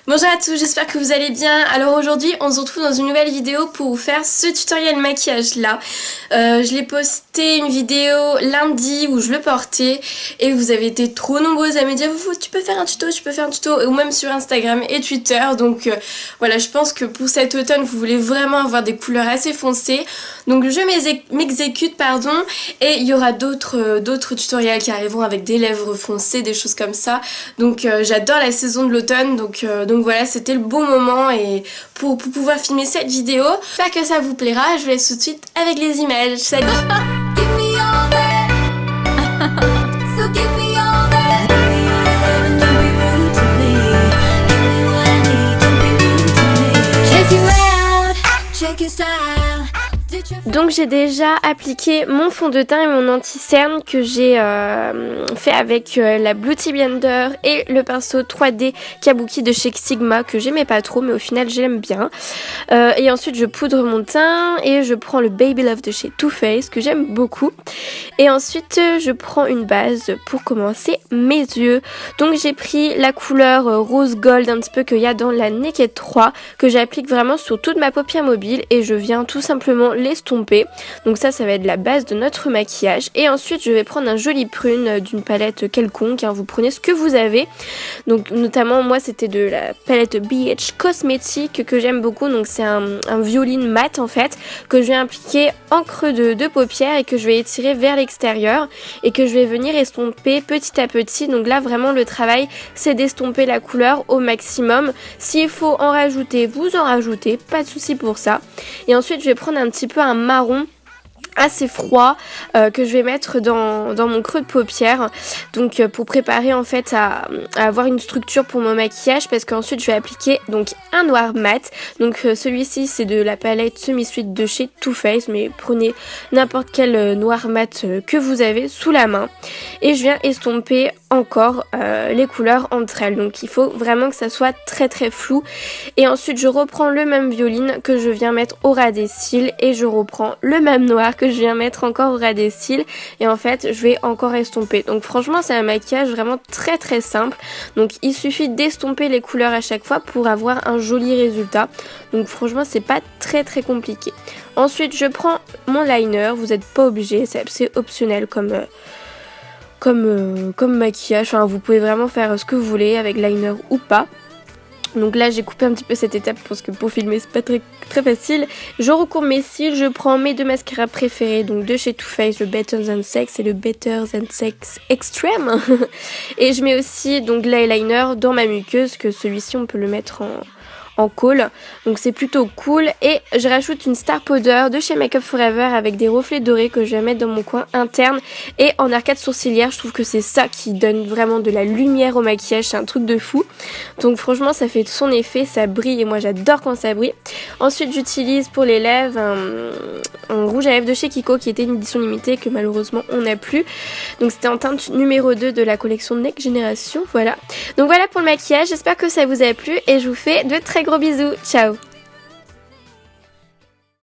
Bonjour à tous, j'espère que vous allez bien. Alors aujourd'hui on se retrouve dans une nouvelle vidéo pour vous faire ce tutoriel maquillage là. Je l'ai posté une vidéo lundi où je le portais et vous avez été trop nombreuses à me dire tu peux faire un tuto, ou même sur Instagram et Twitter. Donc voilà, je pense que pour cet automne vous voulez vraiment avoir des couleurs assez foncées. Donc je m'exécute et il y aura d'autres tutoriels qui arriveront avec des lèvres foncées, des choses comme ça. Donc j'adore la saison de l'automne, donc voilà, c'était le bon moment et pour pouvoir filmer cette vidéo. J'espère que ça vous plaira, je vous laisse tout de suite avec les images. Salut. Donc j'ai déjà appliqué mon fond de teint et mon anti-cerne que j'ai fait avec la Beauty Blender et le pinceau 3D Kabuki de chez Sigma que j'aimais pas trop mais au final j'aime bien. Et ensuite je poudre mon teint et je prends le Baby Love de chez Too Faced que j'aime beaucoup. Et ensuite je prends une base pour commencer mes yeux. Donc j'ai pris la couleur rose gold un petit peu qu'il y a dans la Naked 3 que j'applique vraiment sur toute ma paupière mobile et je viens tout simplement l'estomper. Donc ça va être la base de notre maquillage. Et ensuite je vais prendre un joli prune d'une palette quelconque, hein, vous prenez ce que vous avez. Donc notamment moi c'était de la palette BH Cosmétique que j'aime beaucoup. Donc c'est un violine mat en fait que je vais appliquer en creux de paupière et que je vais étirer vers l'extérieur et que je vais venir estomper petit à petit. Donc là vraiment le travail c'est d'estomper la couleur au maximum. S'il faut en rajouter, vous en rajoutez, pas de souci pour ça. Et ensuite je vais prendre un petit peu un marron assez froid que je vais mettre dans mon creux de paupière, donc pour préparer en fait à avoir une structure pour mon maquillage, parce qu'ensuite je vais appliquer donc un noir mat. Donc celui-ci c'est de la palette semi-sweet de chez Too Faced, mais prenez n'importe quel noir mat que vous avez sous la main et je viens estomper encore les couleurs entre elles. Donc il faut vraiment que ça soit très très flou. Et ensuite je reprends le même violine que je viens mettre au ras des cils et je reprends le même noir que je viens mettre encore au ras des cils et en fait je vais encore estomper. Donc franchement c'est un maquillage vraiment très très simple. Donc il suffit d'estomper les couleurs à chaque fois pour avoir un joli résultat. Donc franchement c'est pas très très compliqué. Ensuite je prends mon liner, vous n'êtes pas obligé, c'est optionnel comme maquillage, enfin vous pouvez vraiment faire ce que vous voulez avec liner ou pas. Donc là j'ai coupé un petit peu cette étape parce que pour filmer c'est pas très facile. Je recourbe mes cils, je prends mes deux mascaras préférés, donc de chez Too Faced, le Better Than Sex et le Better Than Sex Extreme. Et je mets aussi donc l'eyeliner dans ma muqueuse, que celui-ci on peut le mettre en col, donc c'est plutôt cool. Et je rajoute une star powder de chez Make Up Forever avec des reflets dorés que je vais mettre dans mon coin interne et en arcade sourcilière. Je trouve que c'est ça qui donne vraiment de la lumière au maquillage, c'est un truc de fou. Donc franchement ça fait son effet, ça brille et moi j'adore quand ça brille. Ensuite j'utilise pour les lèvres un rouge à lèvres de chez Kiko qui était une édition limitée que malheureusement on n'a plus. Donc c'était en teinte numéro 2 de la collection Next Generation, voilà. Donc voilà pour le maquillage, j'espère que ça vous a plu et je vous fais de très gros bisous, ciao.